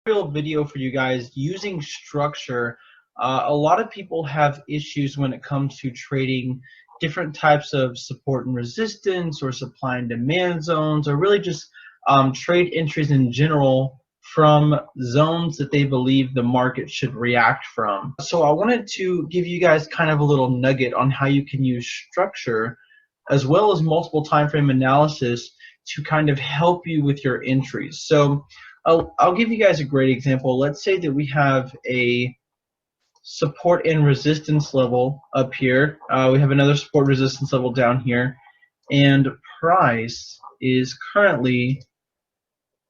Real video for you guys using structure. A lot of people have issues when it comes to trading different types of support and resistance or supply and demand zones, or really just trade entries in general from zones that they believe the market should react from. So I wanted to give you guys kind of a little nugget on how you can use structure as well as multiple time frame analysis to kind of help you with your entries. So I'll give you guys a great example. Let's say that we have a support and resistance level up here. We have another support resistance level down here, and price is currently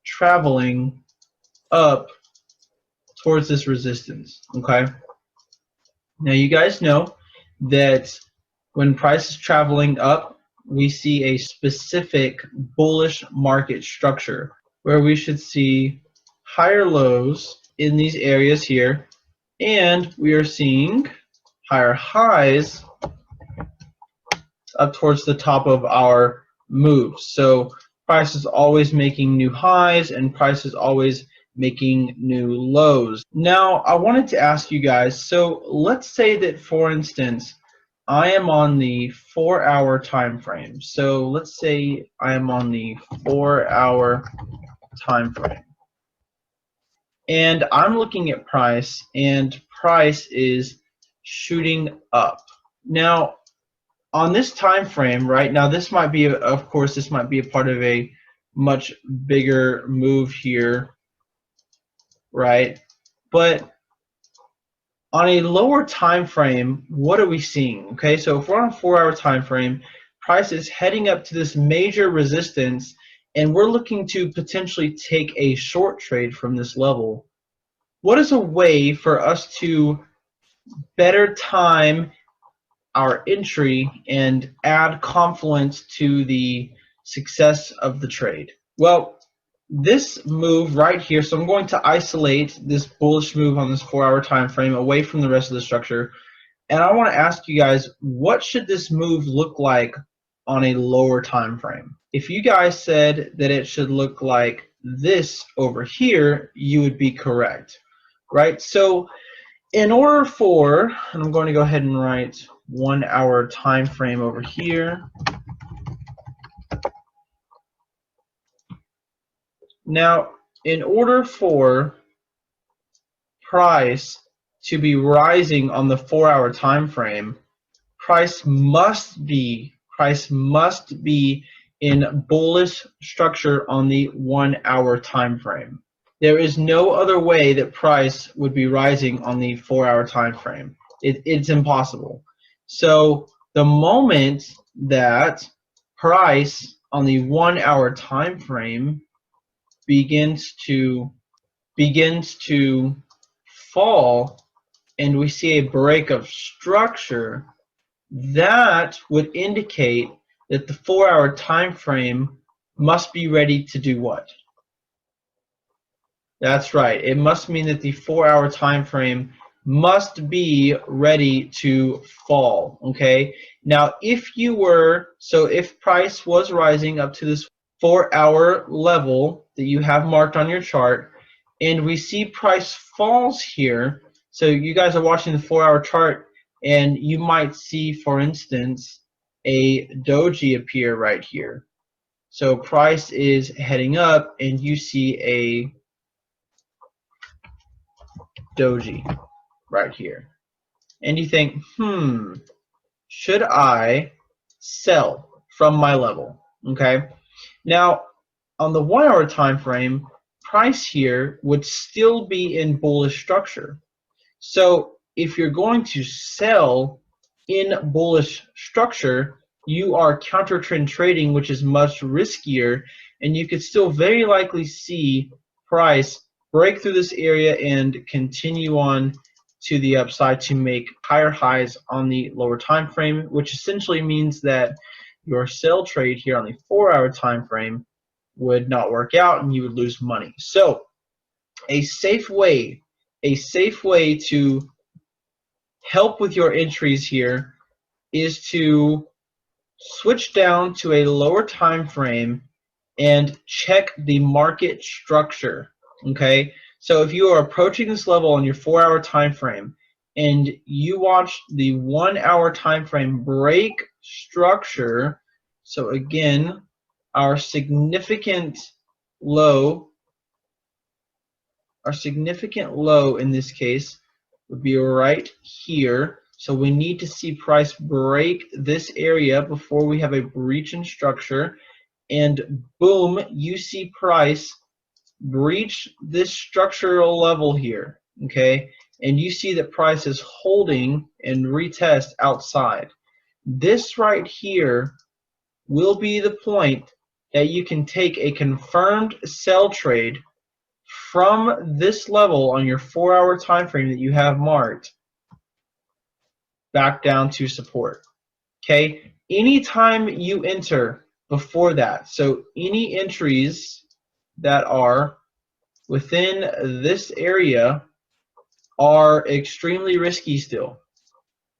traveling up towards this resistance. Okay. Now you guys know that when price is traveling up, we see a specific bullish market structure where we should see higher lows in these areas here, and we are seeing higher highs up towards the top of our move. So price is always making new highs and price is always making new lows. Now I wanted to ask you guys, so let's say that, for instance, I am on the 4-hour time frame. So let's say I am on the 4-hour time frame, and I'm looking at price, and price is shooting up. Now on this time frame, right now, this might be, of course, this might be a part of a much bigger move here, right? But on a lower time frame, what are we seeing? Okay, so if we're on a 4-hour time frame, price is heading up to this major resistance, and we're looking to potentially take a short trade from this level. What is a way for us to better time our entry and add confidence to the success of the trade? Well, this move right here, so I'm going to isolate this bullish move on this 4-hour time frame away from the rest of the structure, and I want to ask you guys, what should this move look like on a lower time frame? If you guys said that it should look like this over here, you would be correct, right? So in order for, and I'm going to go ahead and write 1-hour time frame over here. Now, in order for price to be rising on the 4-hour time frame, price must be in bullish structure on the 1-hour time frame. There is no other way that price would be rising on the 4-hour time frame. It's impossible. So the moment that price on the 1-hour time frame begins to fall, and we see a break of structure, that would indicate that the 4-hour time frame must be ready to do what? That's right. It must mean that the 4-hour time frame must be ready to fall. Okay. Now, if price was rising up to this 4-hour level that you have marked on your chart, and we see price falls here, so you guys are watching the 4-hour chart, and you might see, for instance, a doji appear right here. So price is heading up, and you see a doji right here, and you think, should I sell from my level? Okay. Now, on the 1-hour time frame, price here would still be in bullish structure. So if you're going to sell in bullish structure, you are counter trend trading, which is much riskier, and you could still very likely see price break through this area and continue on to the upside to make higher highs on the lower time frame, which essentially means that your sell trade here on the 4-hour time frame would not work out and you would lose money. So a safe way to help with your entries here is to switch down to a lower time frame and check the market structure. Okay, So if you are approaching this level on your 4-hour time frame and you watch the 1-hour time frame break structure, so again, our significant low in this case would be right here. So we need to see price break this area before we have a breach in structure, and boom, you see price breach this structural level here, okay? And you see that price is holding and retest outside. This right here will be the point that you can take a confirmed sell trade from this level on your 4-hour time frame that you have marked back down to support. Okay, anytime you enter before that, so any entries that are within this area are extremely risky still.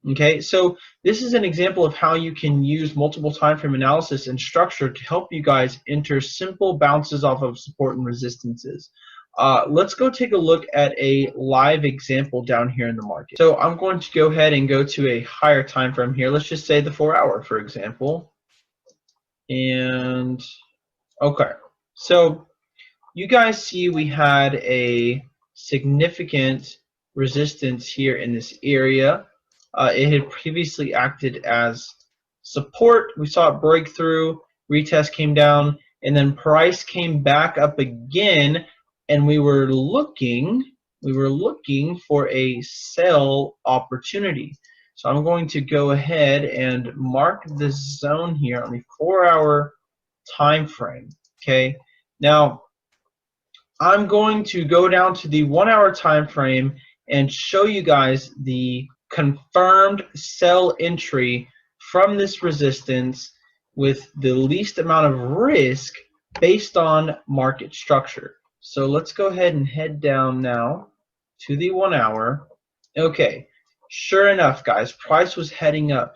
Okay, so this is an example of how you can use multiple time frame analysis and structure to help you guys enter simple bounces off of support and resistances. Let's go take a look at a live example down here in the market. So I'm going to go ahead and go to a higher time frame here. Let's just say the 4-hour, for example. And okay, so you guys see we had a significant resistance here in this area. It had previously acted as support. We saw it break through, retest came down, and then price came back up again, and we were looking for a sell opportunity. So I'm going to go ahead and mark this zone here on the 4-hour time frame. Okay, now I'm going to go down to the 1-hour time frame and show you guys the confirmed sell entry from this resistance with the least amount of risk based on market structure. So let's go ahead and head down now to the 1-hour. Okay, sure enough, guys, price was heading up.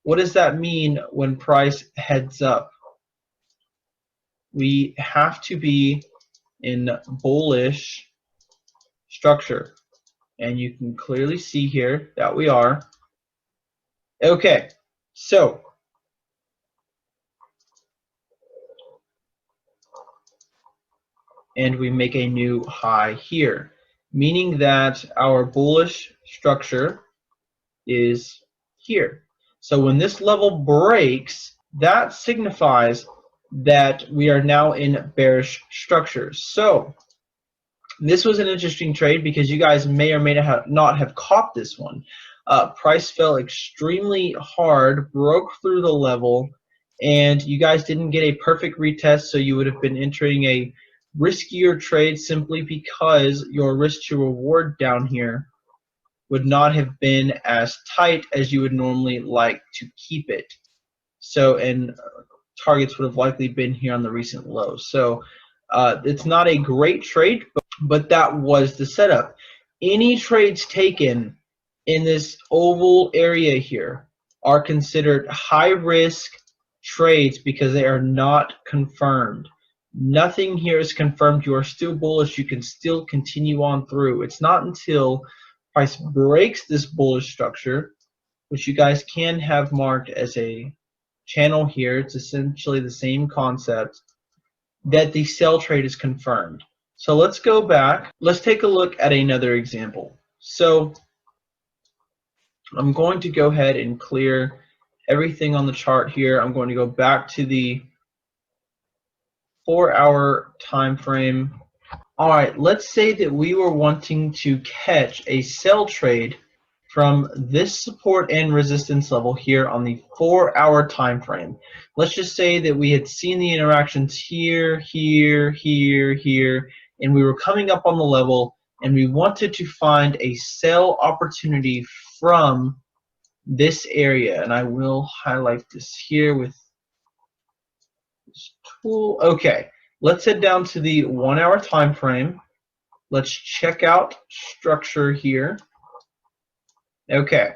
What does that mean when price heads up? We have to be in bullish structure, and you can clearly see here that we are. Okay, so and we make a new high here, meaning that our bullish structure is here. So when this level breaks, that signifies that we are now in bearish structures. So this was an interesting trade because you guys may or may not have caught this one. Price fell extremely hard, broke through the level, and you guys didn't get a perfect retest, so you would have been entering a riskier trade simply because your risk to reward down here would not have been as tight as you would normally like to keep it. So, and targets would have likely been here on the recent low. So it's not a great trade, but that was the setup. Any trades taken in this oval area here are considered high risk trades because they are not confirmed. Nothing here is confirmed. You are still bullish. You can still continue on through. It's not until price breaks this bullish structure, which you guys can have marked as a channel here, it's essentially the same concept, that the sell trade is confirmed. So let's go back. Let's take a look at another example. So I'm going to go ahead and clear everything on the chart here. I'm going to go back to the 4-hour time frame. All right, let's say that we were wanting to catch a sell trade from this support and resistance level here on the 4-hour time frame. Let's just say that we had seen the interactions here, here, here, here, and we were coming up on the level, and we wanted to find a sell opportunity from this area. And I will highlight this here with this tool. Okay, let's head down to the 1-hour time frame. Let's check out structure here. Okay,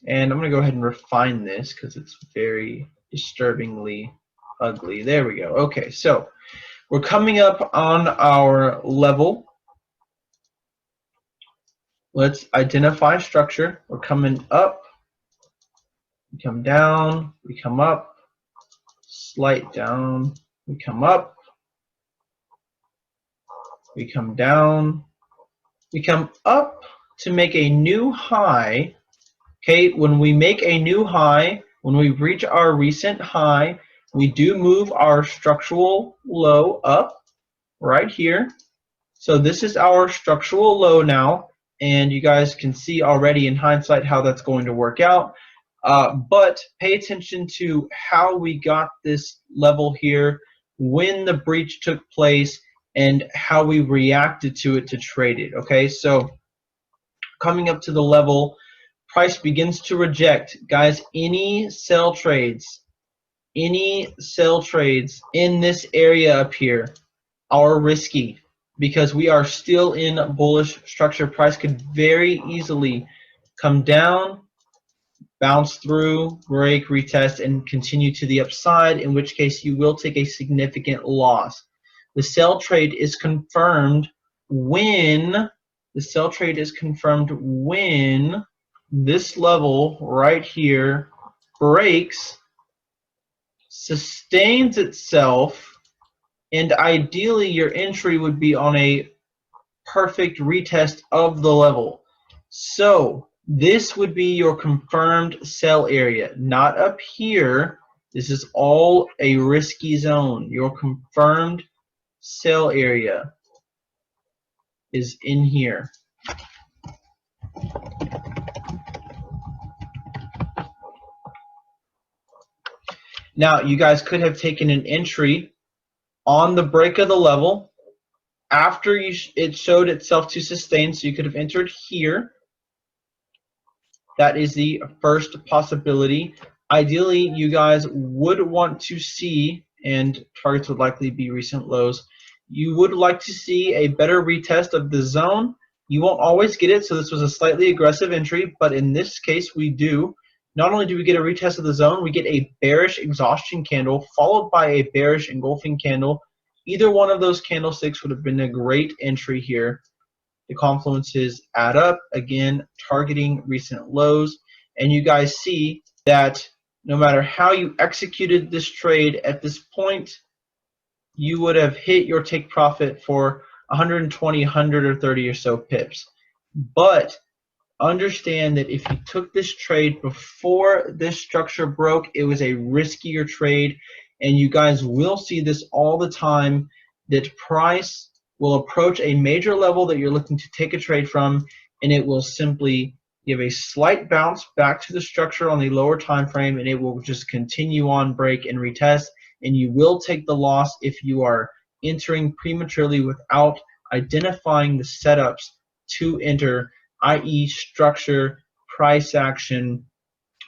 and I'm going to go ahead and refine this because it's very disturbingly ugly. There we go. Okay, so we're coming up on our level. Let's identify structure. We're coming up, we come down, we come up, slight down, we come up, we come down, we come up to make a new high. Okay, when we make a new high, when we reach our recent high, we do move our structural low up right here. So this is our structural low now, and you guys can see already in hindsight how that's going to work out. But pay attention to how we got this level here, when the breach took place, and how we reacted to it to trade it. Okay, so coming up to the level, price begins to reject. Guys, any sell trades in this area up here are risky because we are still in bullish structure. Price could very easily come down, bounce through, break, retest, and continue to the upside, in which case you will take a significant loss. The sell trade is confirmed when this level right here breaks, sustains itself, and ideally your entry would be on a perfect retest of the level. So this would be your confirmed sell area, not up here. This is all a risky zone. Your confirmed sell area is in here. Now you guys could have taken an entry on the break of the level after it showed itself to sustain, so you could have entered here. That is the first possibility. Ideally, you guys would want to see, and targets would likely be recent lows, you would like to see a better retest of the zone. You won't always get it, so this was a slightly aggressive entry, but in this case we do. Not only do we get a retest of the zone, we get a bearish exhaustion candle followed by a bearish engulfing candle. Either one of those candlesticks would have been a great entry here. The confluences add up, again, targeting recent lows. And you guys see that no matter how you executed this trade at this point, you would have hit your take profit for 120, 100, or 30 or so pips. But understand that if you took this trade before this structure broke, it was a riskier trade. And you guys will see this all the time, that price will approach a major level that you're looking to take a trade from, and it will simply give a slight bounce back to the structure on the lower time frame, and it will just continue on, break, and retest. And you will take the loss if you are entering prematurely without identifying the setups to enter, i.e. structure, price action,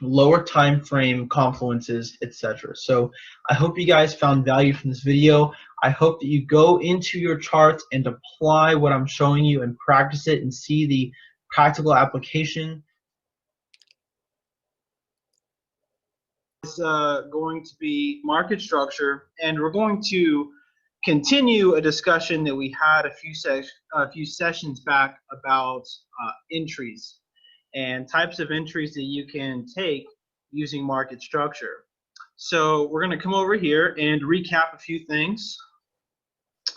lower time frame confluences, etc. So I hope you guys found value from this video. I hope that you go into your charts and apply what I'm showing you and practice it and see the practical application. It's going to be market structure, and we're going to continue a discussion that we had a few sessions back about entries and types of entries that you can take using market structure. So we're going to come over here and recap a few things.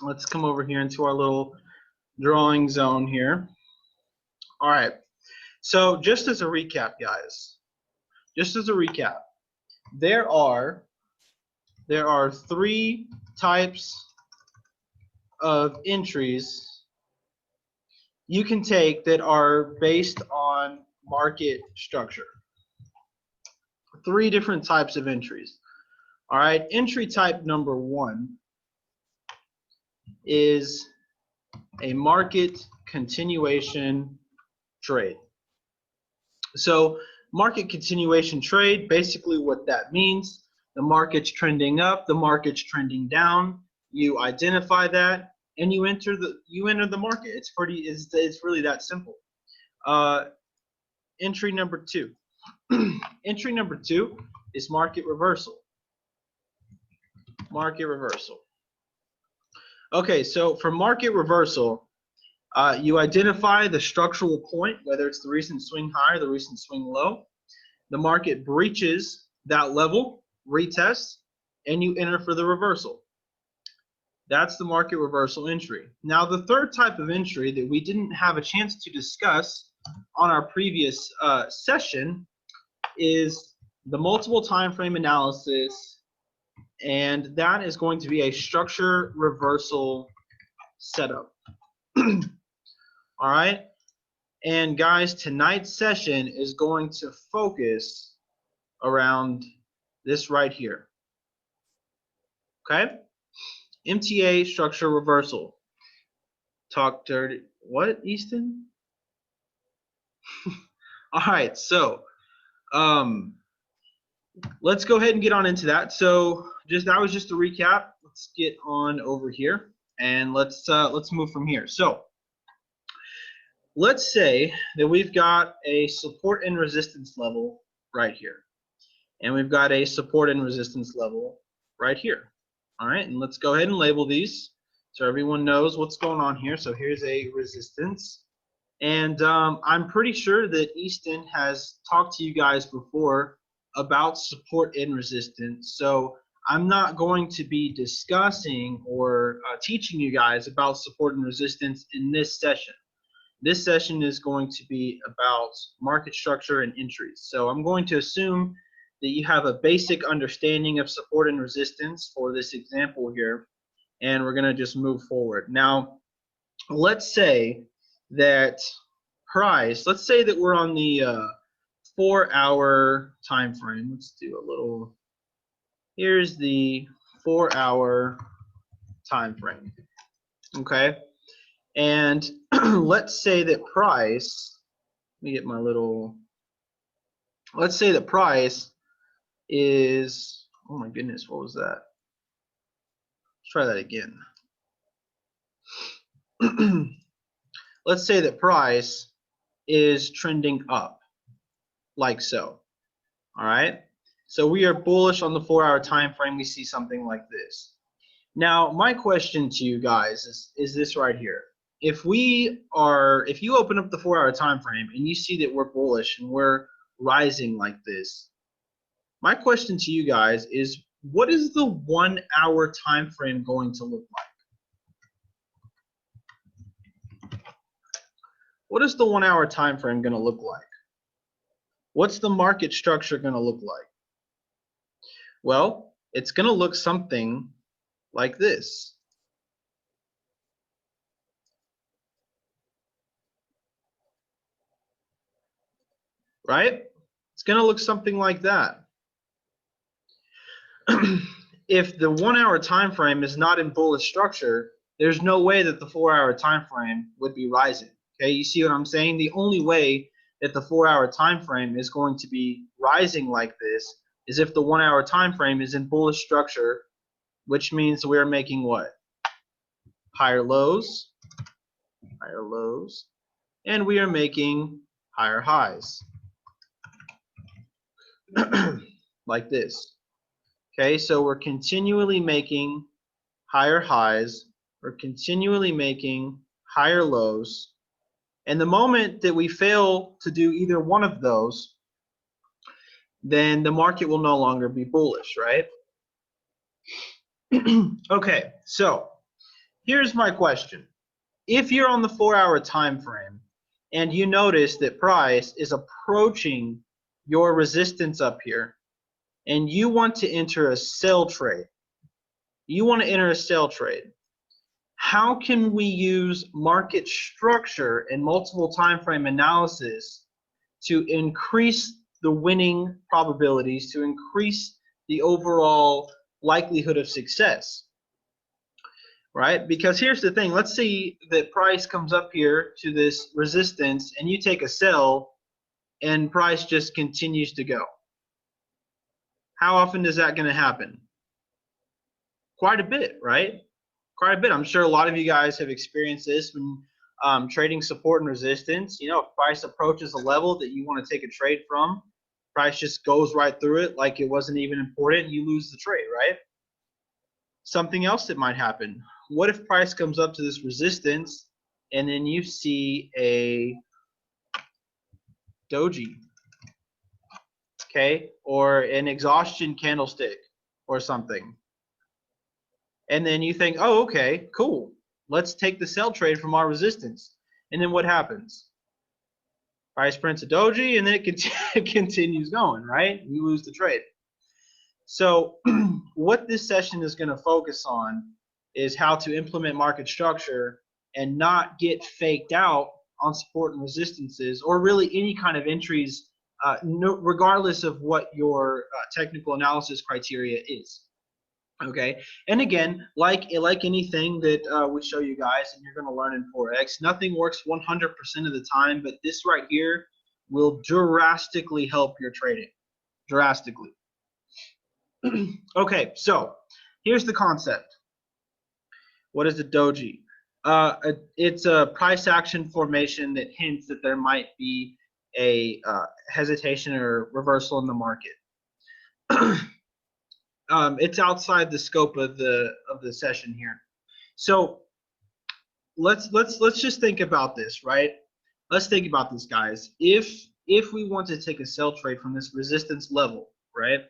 Let's come over here into our little drawing zone here. All right. So just as a recap, guys, there are three types of entries you can take that are based on market structure. Three different types of entries. All right, entry type number one is a market continuation trade. So market continuation trade, basically what that means, the market's trending up, the market's trending down, you identify that and you enter the market. It's really that simple. Entry number two. Entry number two is market reversal. Market reversal. Okay, so for market reversal, You identify the structural point, whether it's the recent swing high or the recent swing low. The market breaches that level, retests, and you enter for the reversal. That's the market reversal entry. Now, the third type of entry that we didn't have a chance to discuss on our previous session is the multiple time frame analysis, and that is going to be a structure reversal setup. All right. And guys, tonight's session is going to focus around this right here. Okay? MTA structure reversal. Talk dirty. What, Easton? All right, so let's go ahead and get on into that. So that was just a recap. Let's get on over here and let's move from here. So let's say that we've got a support and resistance level right here, and we've got a support and resistance level right here. All right, and let's go ahead and label these so everyone knows what's going on here. So here's a resistance, and I'm pretty sure that Easton has talked to you guys before about support and resistance. So I'm not going to be discussing or teaching you guys about support and resistance in this session. This session is going to be about market structure and entries. So I'm going to assume that you have a basic understanding of support and resistance for this example here, and we're going to just move forward. Now, let's say that let's say that we're on the 4-hour time frame. Let's do a little, here's the 4-hour time frame, okay? And let's say that price, let me get my little, let's say that price is, oh my goodness, what was that? Let's try that again. Let's say that price is trending up, like so. All right, so we are bullish on the 4-hour time frame. We see something like this. Now, my question to you guys is this right here. If you open up the 4-hour time frame and you see that we're bullish and we're rising like this, my question to you guys is, what is the 1-hour time frame going to look like? What is the 1-hour time frame going to look like? What's the market structure going to look like? Well, it's going to look something like this. Right? It's going to look something like that. If the 1-hour time frame is not in bullish structure, there's no way that the 4-hour time frame would be rising. Okay, you see what I'm saying? The only way that the 4-hour time frame is going to be rising like this is if the 1-hour time frame is in bullish structure, which means we're making what? Higher lows, and we are making higher highs. Like this. Okay, so we're continually making higher highs, we're continually making higher lows, and the moment that we fail to do either one of those, then the market will no longer be bullish, right? Okay, so here's my question. If you're on the 4-hour time frame and you notice that price is approaching your resistance up here, and you want to enter a sell trade, how can we use market structure and multiple time frame analysis to increase the winning probabilities, to increase the overall likelihood of success? Right? Because here's the thing, let's say that price comes up here to this resistance and you take a sell and price just continues to go. How often is that going to happen? Quite a bit, right? Quite a bit. I'm sure a lot of you guys have experienced this when trading support and resistance. You know, if price approaches a level that you want to take a trade from, price just goes right through it like it wasn't even important, you lose the trade, right? Something else that might happen. What if price comes up to this resistance and then you see a doji, okay, or an exhaustion candlestick or something. And then you think, oh, okay, cool. Let's take the sell trade from our resistance. And then what happens? Price prints a doji, and then it continues going, right? You lose the trade. So what this session is going to focus on is how to implement market structure and not get faked out on support and resistances, or really any kind of entries, regardless of what your technical analysis criteria is. Okay, and again, like anything that we show you guys and you're going to learn in Forex, nothing works 100% of the time, but this right here will drastically help your trading, drastically. Okay, so here's the concept. What is a doji? It's a price action formation that hints that there might be a hesitation or reversal in the market. It's outside the scope of the session here. So let's just think about this, right? Let's think about this, guys. If we want to take a sell trade from this resistance level, right,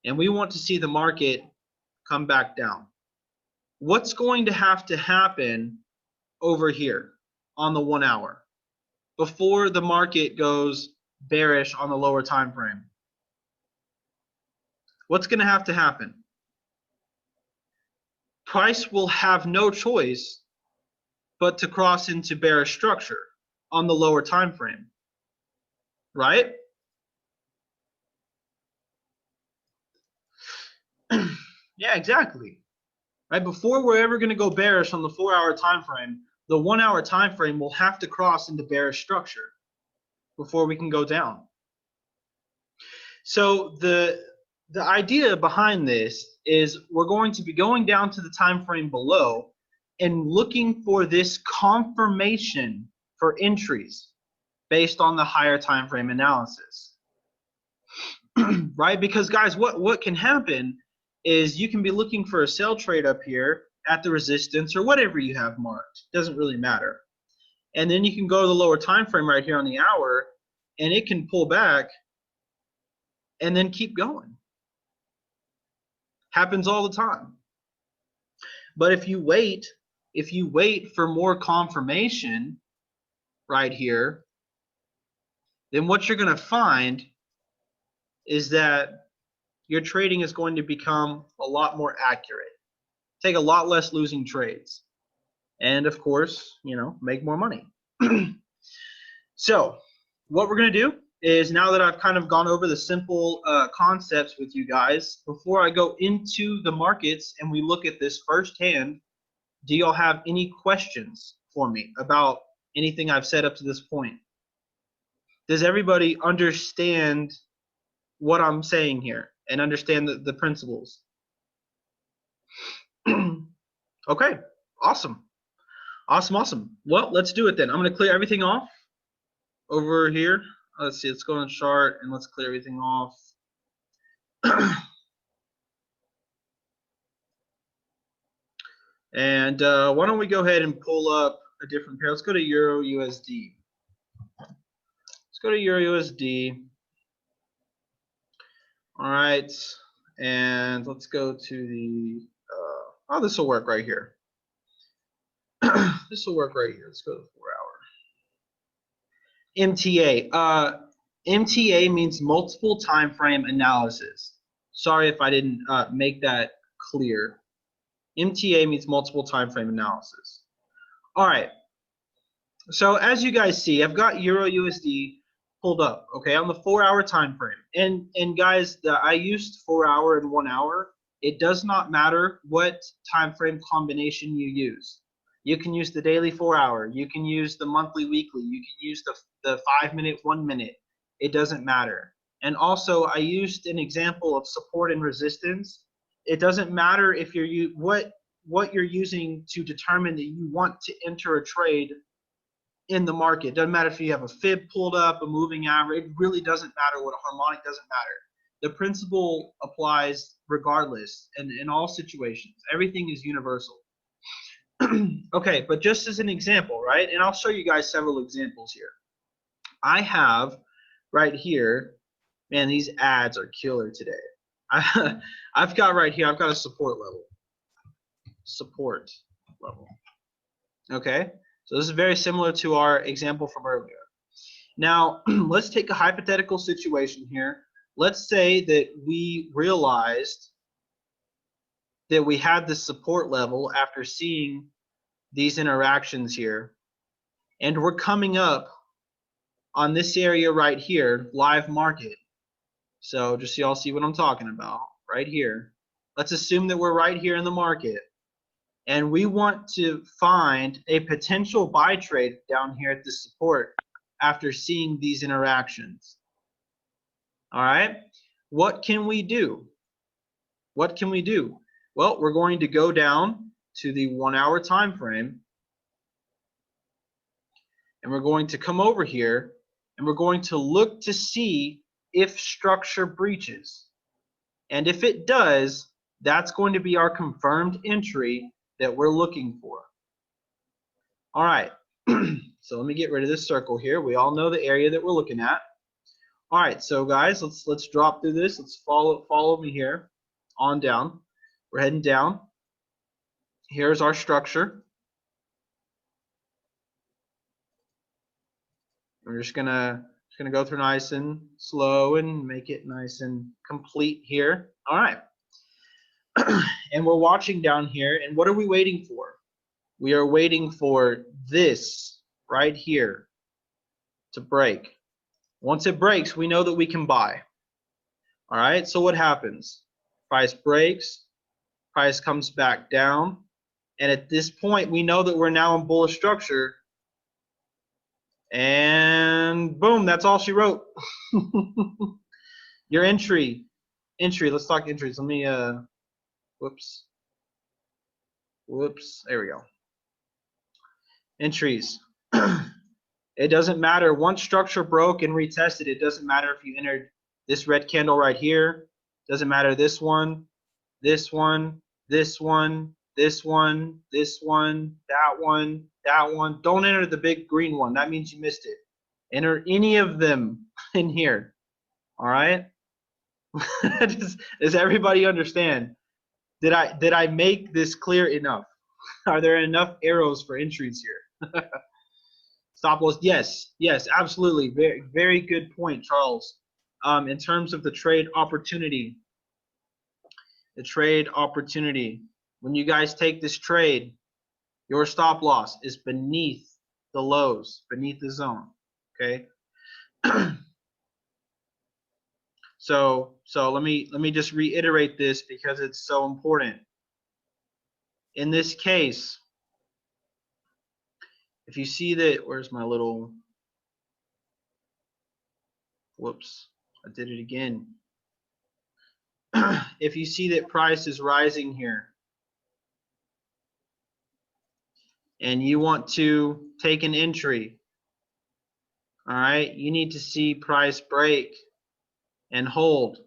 and we want to see the market come back down, what's going to have to happen over here on the 1 hour before the market goes bearish on the lower time frame? What's going to have to happen? Price will have no choice but to cross into bearish structure on the lower time frame, right? Yeah, exactly. Right, before we're ever going to go bearish on the 4 hour time frame, the 1 hour time frame will have to cross into bearish structure before we can go down. So the idea behind this is we're going to be going down to the time frame below and looking for this confirmation for entries based on the higher time frame analysis. Right? Because guys, what can happen is you can be looking for a sell trade up here at the resistance or whatever you have marked. Doesn't really matter. And then you can go to the lower time frame right here on the hour, and it can pull back and then keep going. Happens all the time. But if you wait for more confirmation right here, then what you're going to find is that your trading is going to become a lot more accurate. Take a lot less losing trades. And of course, make more money. So what we're going to do is, now that I've kind of gone over the simple concepts with you guys, before I go into the markets and we look at this firsthand, do y'all have any questions for me about anything I've said up to this point? Does everybody understand what I'm saying here and understand the principles? Okay, awesome. Awesome. Well, let's do it then. I'm going to clear everything off over here. Let's see, let's go on chart and let's clear everything off. And why don't we go ahead and pull up a different pair? Let's go to Euro USD. Let's go to Euro USD. All right, and let's go to the, oh, this will work right here. This will work right here. Let's go to the 4 hour. MTA. MTA means multiple time frame analysis. Sorry if I didn't make that clear. MTA means multiple time frame analysis. All right. So as you guys see, I've got Euro USD pulled up, okay, on the 4 hour time frame. And guys, I used 4 hour and 1 hour. It does not matter what time frame combination you use. You can use the daily 4 hour. You can use the monthly, weekly. You can use the 5 minute, 1 minute. It doesn't matter. And also, I used an example of support and resistance. It doesn't matter if you're what you're using to determine that you want to enter a trade in the market. It doesn't matter if you have a fib pulled up, a moving average. It really doesn't matter. What a harmonic doesn't matter. The principle applies regardless and in all situations. Everything is universal. Okay, but just as an example, right? And I'll show you guys several examples here. I have right here, man, these ads are killer today. I've got right here, I've got a support level. Support level. Okay, so this is very similar to our example from earlier. Now, let's take a hypothetical situation here. Let's say that we realized that we had this support level after seeing these interactions here, and we're coming up on this area right here, live market. So just so y'all see what I'm talking about, right here. Let's assume that we're right here in the market, and we want to find a potential buy trade down here at the support after seeing these interactions. All right, what can we do? What can we do? Well, we're going to go down to the 1 hour time frame, and we're going to come over here, and we're going to look to see if structure breaches. And if it does, that's going to be our confirmed entry that we're looking for. All right, so let me get rid of this circle here. We all know the area that we're looking at. All right, so guys, let's drop through this. Let's follow me here on down. We're heading down. Here's our structure. We're just gonna go through nice and slow and make it nice and complete here. All right. And we're watching down here, and what are we waiting for? We are waiting for this right here to break. Once it breaks, we know that we can buy. All right, so what happens? Price breaks, price comes back down, and at this point, we know that we're now in bullish structure, and boom, that's all she wrote. Your entry, let's talk entries. Let me, whoops, there we go. Entries. It doesn't matter. Once structure broke and retested, it doesn't matter if you entered this red candle right here. Doesn't matter this one, this one, this one, this one, this one, that one, that one. Don't enter the big green one. That means you missed it. Enter any of them in here. All right? Does everybody understand? Did I make this clear enough? Are there enough arrows for entries here? Stop loss, yes, absolutely. Very, very good point, Charles. In terms of the trade opportunity, when you guys take this trade, your stop loss is beneath the lows, beneath the zone. Okay. So let me just reiterate this because it's so important. In this case, if you see that, where's my little, whoops, I did it again. If you see that price is rising here and you want to take an entry, all right, you need to see price break and hold,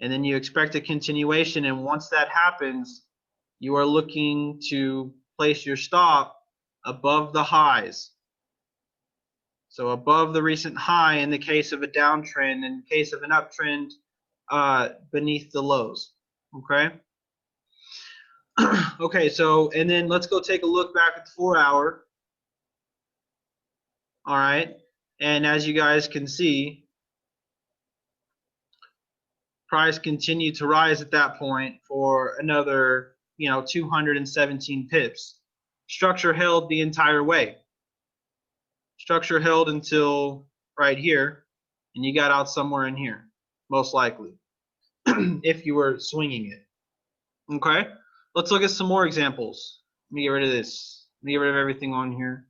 and then you expect a continuation, and once that happens, you are looking to place your stop above the highs. So above the recent high in the case of a downtrend, in the case of an uptrend, beneath the lows. Okay. Okay, so and then let's go take a look back at the 4 hour. All right, and as you guys can see, price continued to rise at that point for another 217 pips. Structure held the entire way. Structure held until right here, and you got out somewhere in here, most likely, if you were swinging it. Okay, let's look at some more examples. Let me get rid of this. Let me get rid of everything on here.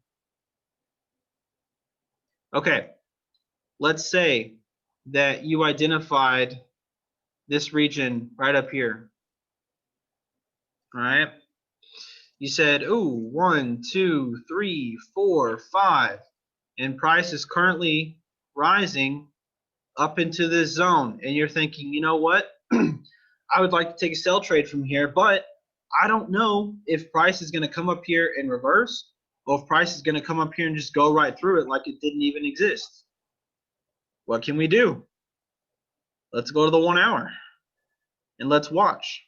Okay, let's say that you identified this region right up here. All right, you said, ooh, 1, 2, 3, 4, 5, and price is currently rising up into this zone, and you're thinking, you know what, I would like to take a sell trade from here, but I don't know if price is going to come up here and reverse, or if price is going to come up here and just go right through it like it didn't even exist. What can we do? Let's go to the 1 hour and let's watch.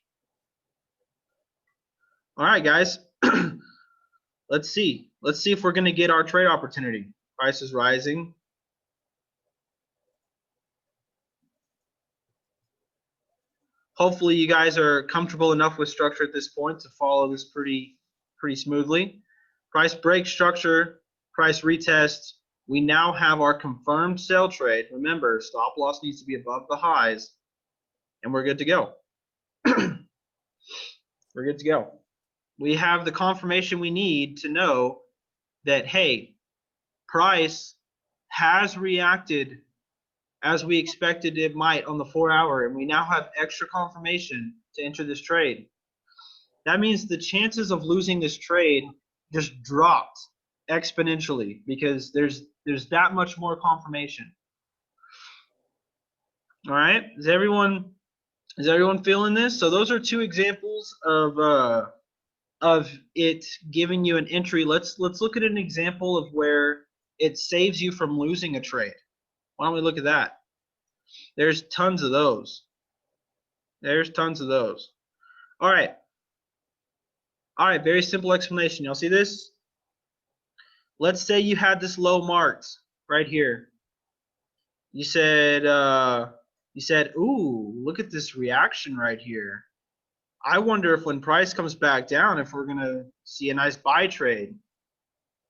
All right, guys. Let's see. Let's see if we're going to get our trade opportunity. Price is rising. Hopefully you guys are comfortable enough with structure at this point to follow this pretty smoothly. Price break structure, price retest. We now have our confirmed sell trade. Remember, stop loss needs to be above the highs, and we're good to go. We're good to go. We have the confirmation we need to know that, hey, price has reacted as we expected it might on the 4 hour, and we now have extra confirmation to enter this trade. That means the chances of losing this trade just dropped exponentially because there's that much more confirmation. All right, is everyone feeling this? So those are two examples of it giving you an entry. Let's look at an example of where it saves you from losing a trade. Why don't we look at that? There's tons of those. There's tons of those. All right. All right, very simple explanation. Y'all see this? Let's say you had this low marked right here. You said, ooh, look at this reaction right here. I wonder if when price comes back down, if we're gonna see a nice buy trade.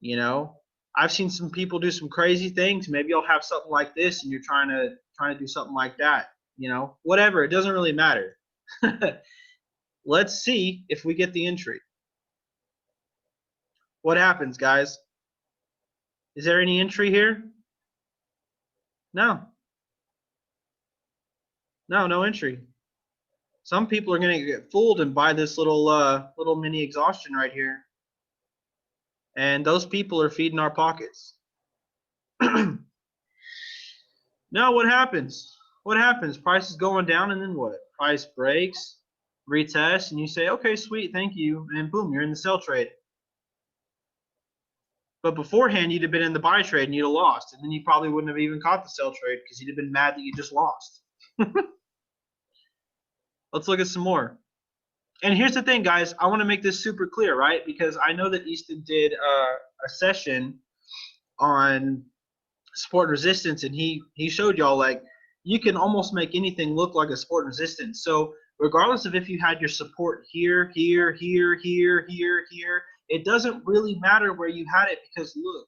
You know, I've seen some people do some crazy things. Maybe you'll have something like this, and you're trying to do something like that. You know, whatever. It doesn't really matter. Let's see if we get the entry. What happens, guys? Is there any entry here? No. No entry. Some people are going to get fooled and buy this little mini exhaustion right here. And those people are feeding our pockets. Now what happens? What happens? Price is going down, and then what? Price breaks, retest, and you say, okay, sweet, thank you. And boom, you're in the sell trade. But beforehand, you'd have been in the buy trade and you'd have lost. And then you probably wouldn't have even caught the sell trade because you'd have been mad that you just lost. Let's look at some more. And here's the thing, guys. I want to make this super clear, right? Because I know that Easton did a session on support and resistance, and he showed y'all, like, you can almost make anything look like a support and resistance. So regardless of if you had your support here, here, here, here, here, here, it doesn't really matter where you had it, because look,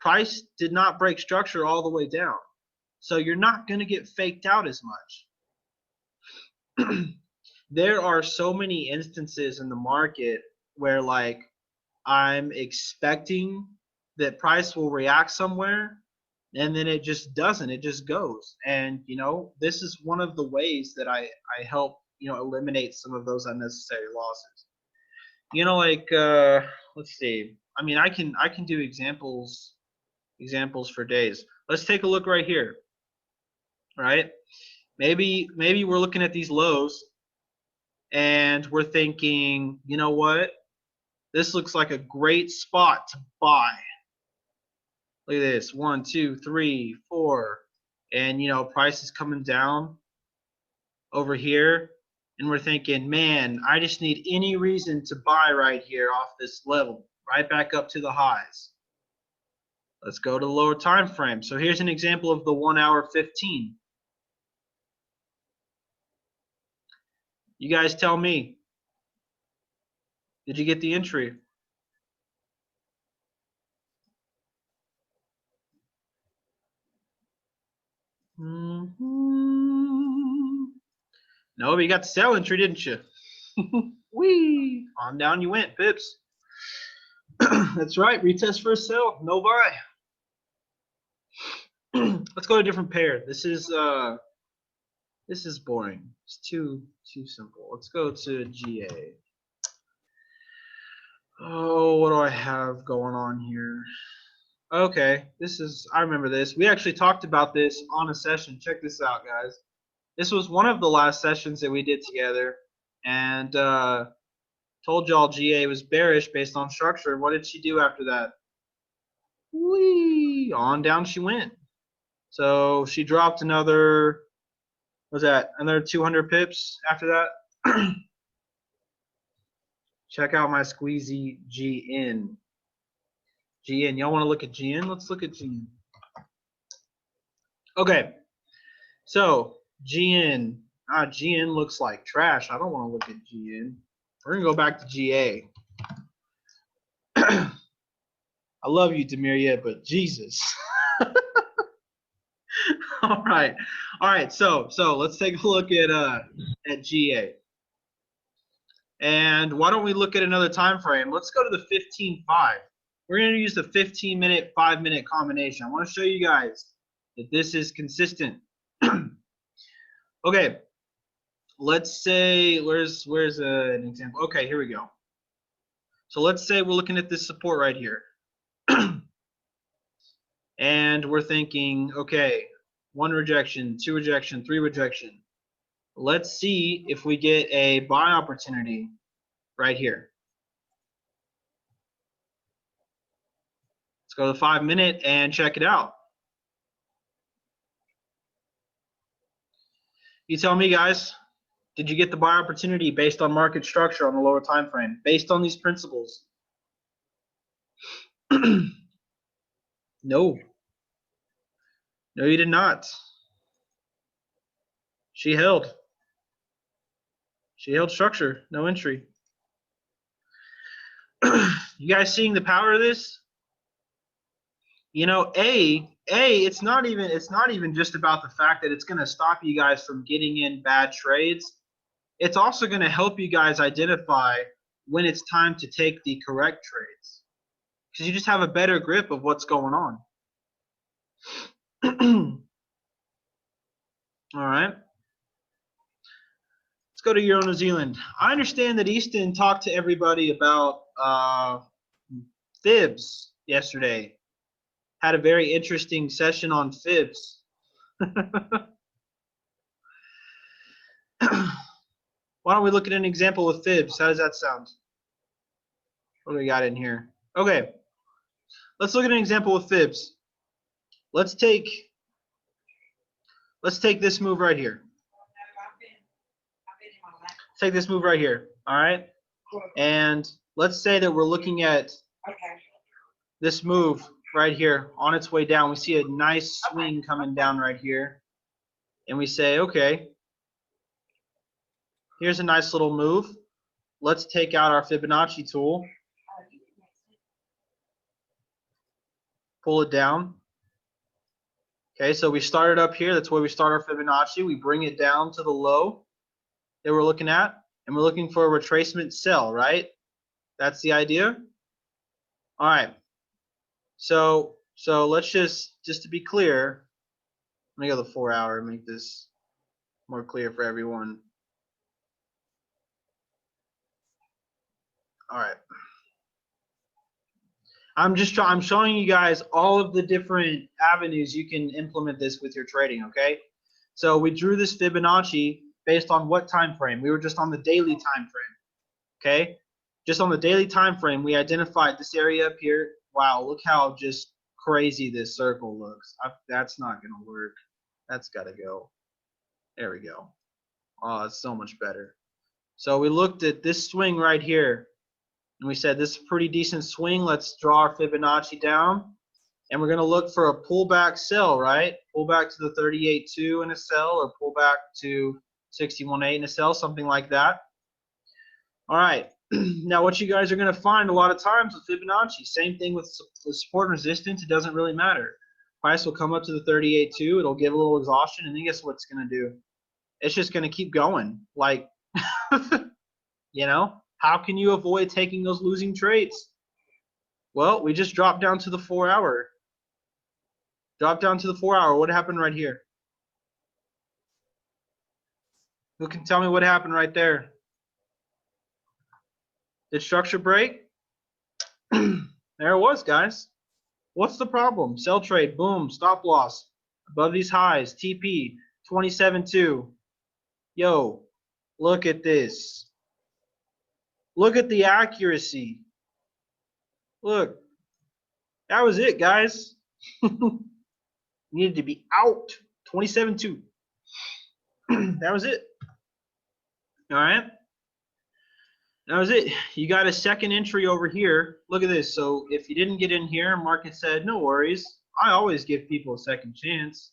price did not break structure all the way down. So you're not going to get faked out as much. There are so many instances in the market where, like, I'm expecting that price will react somewhere, and then it just doesn't. It just goes. And, you know, this is one of the ways that I help, you know, eliminate some of those unnecessary losses. You know, like, let's see. I mean, I can do examples for days. Let's take a look right here. All right? Maybe we're looking at these lows and we're thinking, you know what? This looks like a great spot to buy. Look at this. 1, 2, 3, 4. And, you know, price is coming down over here. And we're thinking, man, I just need any reason to buy right here off this level, right back up to the highs. Let's go to the lower time frame. So here's an example of the 1 hour 15. You guys tell me. Did you get the entry? No, but you got the sell entry, didn't you? Whee! On down you went, pips. That's right. Retest for a sell. No buy. Let's go to a different pair. This is boring. It's too simple. Let's go to GA. Oh, what do I have going on here? Okay, I remember this. We actually talked about this on a session. Check this out, guys. This was one of the last sessions that we did together. and told y'all GA was bearish based on structure. What did she do after that? Whee! On down she went. So she dropped another, what was that, another 200 pips after that. Check out my squeezy GN. GN, y'all want to look at GN? Let's look at GN. Okay, so GN. GN looks like trash. I don't want to look at GN. We're going to go back to GA. I love you, Demiria, but Jesus. All right. So let's take a look at GA. And why don't we look at another time frame? Let's go to the 15.5. We're going to use the 15-minute, 5-minute combination. I want to show you guys that this is consistent. Okay. Let's say where's an example? Okay, here we go. So let's say we're looking at this support right here. And we're thinking, okay, 1 rejection, 2 rejection, 3 rejection. Let's see if we get a buy opportunity right here. Let's go to the 5-minute and check it out. You tell me, guys, did you get the buy opportunity based on market structure on the lower time frame, based on these principles? No. No, you did not. She held. She held structure, no entry. You guys seeing the power of this? You know, it's not even just about the fact that it's going to stop you guys from getting in bad trades. It's also going to help you guys identify when it's time to take the correct trades, because you just have a better grip of what's going on. All right. Let's go to Euro New Zealand. I understand that Easton talked to everybody about fibs yesterday. Had a very interesting session on fibs. Why don't we look at an example of fibs? How does that sound? What do we got in here? Okay. Let's look at an example of fibs. Let's take this move right here. Take this move right here. All right. And let's say that we're looking at this move right here on its way down. We see a nice swing coming down right here. And we say, okay, here's a nice little move. Let's take out our Fibonacci tool. Pull it down. Okay, so we started up here. That's where we start our Fibonacci. We bring it down to the low that we're looking at. And we're looking for a retracement sell, right? That's the idea. All right. So let's just to be clear, let me go to the 4-hour and make this more clear for everyone. All right. I'm showing you guys all of the different avenues you can implement this with your trading, okay? So we drew this Fibonacci based on what time frame? We were just on the daily time frame, okay? Just on the daily time frame, we identified this area up here. Wow, look how just crazy this circle looks. That's not going to work. That's got to go. There we go. Oh, it's so much better. So we looked at this swing right here, and we said this is a pretty decent swing. Let's draw our Fibonacci down, and we're going to look for a pullback sell, right? Pull back to the 38.2 in a sell, or pull back to 61.8 in a sell, something like that. All right. Now, what you guys are going to find a lot of times with Fibonacci, same thing with support and resistance. It doesn't really matter. Price will come up to the 38.2. It'll give a little exhaustion, and then guess what it's going to do? It's just going to keep going. Like, you know, how can you avoid taking those losing trades? Well, we just dropped down to the 4-hour. Drop down to the 4-hour. What happened right here? Who can tell me what happened right there? Did structure break? There it was, guys. What's the problem? Sell trade, boom, stop loss. Above these highs, TP, 27.2. Yo, look at this. Look at the accuracy. Look, that was it, guys. Needed to be out. 27.2. That was it. All right. That was it. You got a second entry over here. Look at this. So if you didn't get in here, market said, no worries. I always give people a second chance.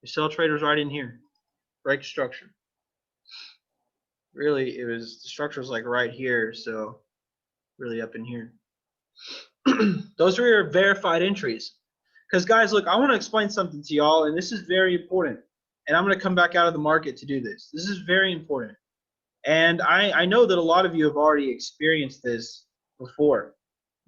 The sell trade was right in here. Break structure. Really, it was, the structure was like right here. So really up in here. Those are your verified entries. Because guys, look, I want to explain something to y'all, and this is very important. And I'm going to come back out of the market to do this. This is very important. And I know that a lot of you have already experienced this before,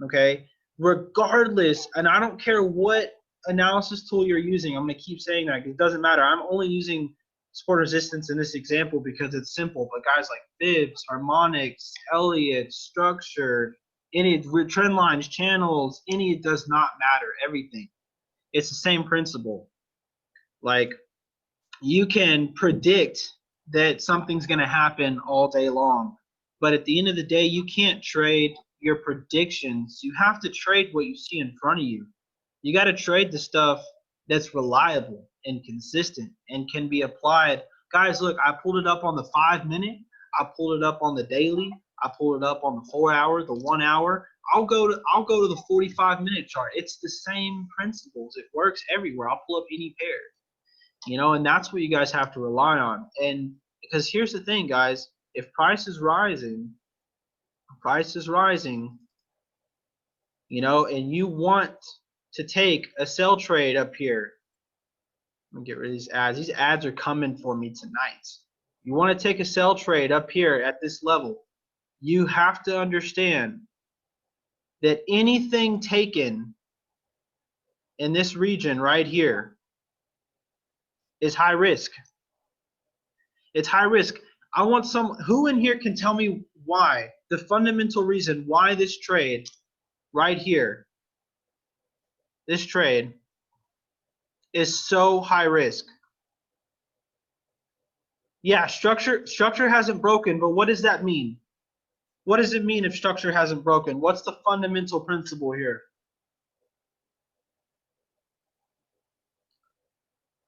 okay? Regardless, and I don't care what analysis tool you're using, I'm going to keep saying that. It doesn't matter. I'm only using support resistance in this example because it's simple. But guys like fibs, harmonics, Elliott, structure, any trend lines, channels, any, it does not matter. Everything. It's the same principle. Like, you can predict that something's going to happen all day long, but at the end of the day, you can't trade your predictions. You have to trade what you see in front of you. You got to trade the stuff that's reliable and consistent and can be applied. Guys, look, I pulled it up on the 5-minute. I pulled it up on the daily. I pulled it up on the 4-hour, the 1 hour. I'll go to the 45-minute chart. It's the same principles. It works everywhere. I'll pull up any pair. You know, and that's what you guys have to rely on. And because here's the thing, guys, if price is rising, you know, and you want to take a sell trade up here, let me get rid of these ads. These ads are coming for me tonight. You want to take a sell trade up here at this level, you have to understand that anything taken in this region right here is high risk. It's high risk. I want who in here can tell me why, the fundamental reason why this trade right here, this trade is so high risk. Yeah, structure hasn't broken, but what does that mean? What does it mean if structure hasn't broken? What's the fundamental principle here?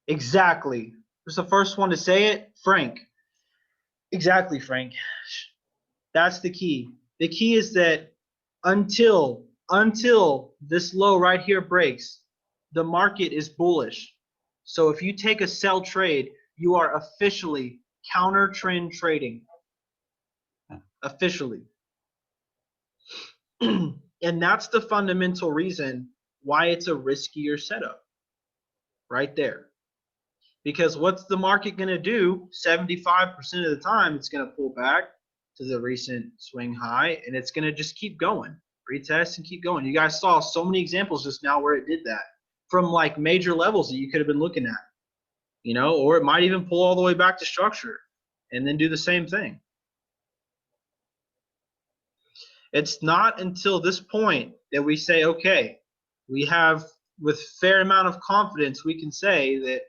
Exactly. Who's the first one to say it? Frank. Exactly, Frank. That's the key. The key is that until this low right here breaks, the market is bullish. So if you take a sell trade, you are officially counter trend trading. Officially. And that's the fundamental reason why it's a riskier setup. Right there. Because what's the market going to do? 75% of the time, it's going to pull back to the recent swing high, and it's going to just keep going. Retest and keep going. You guys saw so many examples just now where it did that from like major levels that you could have been looking at, you know, or it might even pull all the way back to structure and then do the same thing. It's not until this point that we say, okay, we have, with fair amount of confidence, we can say that,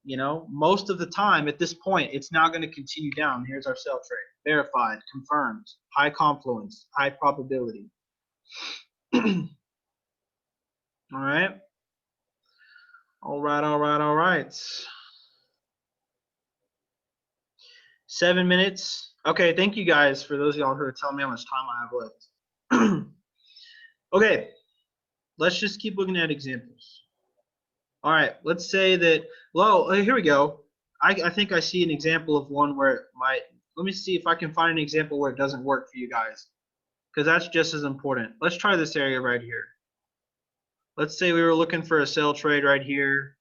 you know, most of the time at this point, it's now going to continue down. Here's our sell trade. Verified, confirmed, high confluence, high probability. All right. All right. 7 minutes. Okay, thank you guys for those of y'all who are telling me how much time I have left. Okay, let's just keep looking at examples. All right, let's say that, well, here we go. I think I see an example of one where it might, let me see if I can find an example where it doesn't work for you guys, because that's just as important. Let's try this area right here. Let's say we were looking for a sell trade right here.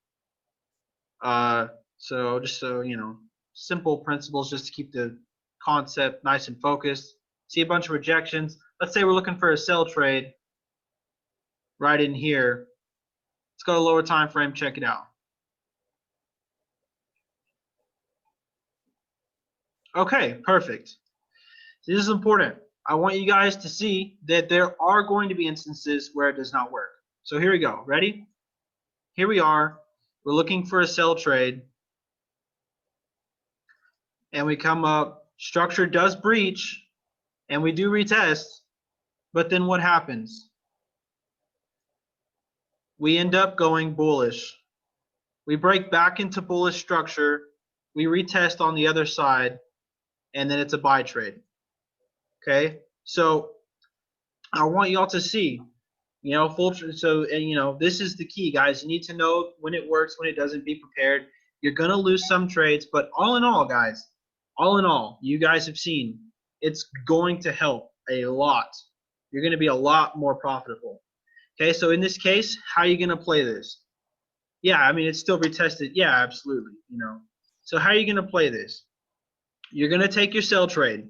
So just so, you know, simple principles just to keep the concept nice and focused. See a bunch of rejections. Let's say we're looking for a sell trade right in here. Let's go to lower time frame, check it out. Okay, perfect. This is important. I want you guys to see that there are going to be instances where it does not work. So here we go. Ready? Here we are. We're looking for a sell trade. And we come up Structure does breach, and we do retest, but then what happens? We end up going bullish. We break back into bullish structure, we retest on the other side, and then it's a buy trade. Okay, so I want y'all to see, you know, and you know, this is the key, guys. You need to know when it works, when it doesn't. Be prepared. You're gonna lose some trades, but all in all, guys, all in all, you guys have seen it's going to help a lot. You're gonna be a lot more profitable. Okay, so in this case, how are you gonna play this? Yeah, I mean, it's still retested. Yeah, absolutely. You know, so how are you gonna play this? You're gonna take your sell trade.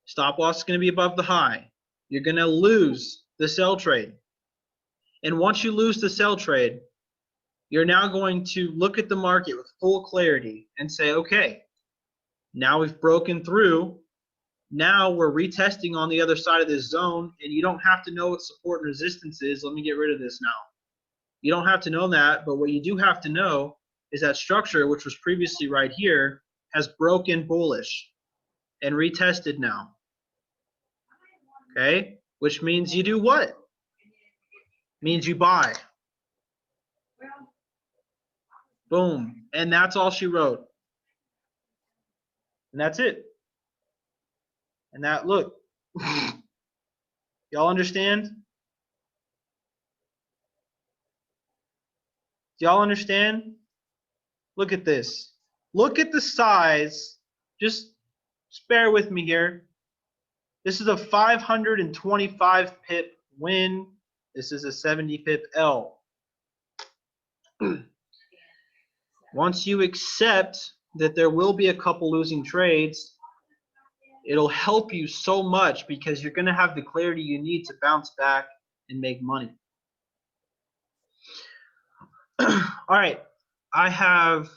Stop loss is gonna be above the high. You're gonna lose the sell trade. And once you lose the sell trade, you're now going to look at the market with full clarity and say, okay, now we've broken through. Now we're retesting on the other side of this zone, and you don't have to know what support and resistance is. Let me get rid of this now. You don't have to know that, but what you do have to know is that structure, which was previously right here, has broken bullish and retested now. Okay? Which means you do what? Means you buy. Boom. And that's all she wrote. And that's it. And that, look. Y'all understand? Do y'all understand? Look at this. Look at the size. Just bear with me here. This is a 525 pip win. This is a 70 pip L. Once you accept that there will be a couple losing trades, it'll help you so much because you're going to have the clarity you need to bounce back and make money. All right, I have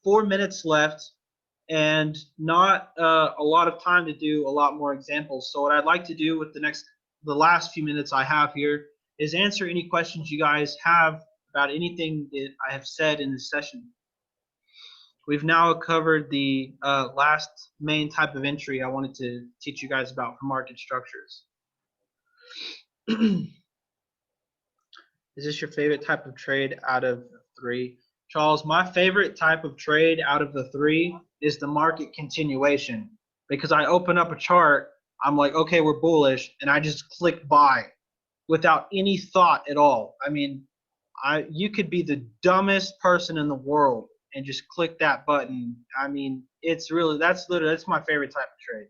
4 minutes left and not a lot of time to do a lot more examples. So what I'd like to do with the last few minutes I have here is answer any questions you guys have about anything that I have said in this session. We've now covered the last main type of entry I wanted to teach you guys about for market structures. Is this your favorite type of trade out of the three? Charles, my favorite type of trade out of the three is the market continuation, because I open up a chart, I'm like, okay, we're bullish, and I just click buy without any thought at all. I mean, you could be the dumbest person in the world and just click that button. I mean, that's my favorite type of trade.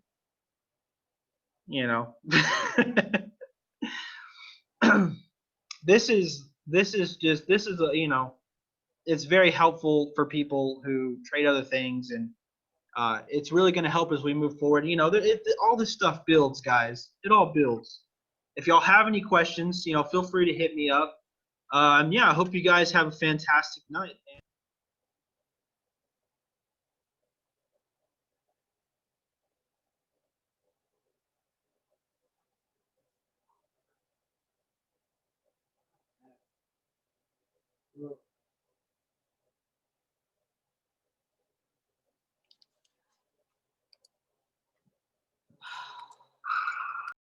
You know. This is a, you know, it's very helpful for people who trade other things, and it's really going to help as we move forward. You know, all this stuff builds, guys. It all builds. If y'all have any questions, you know, feel free to hit me up. Yeah, I hope you guys have a fantastic night.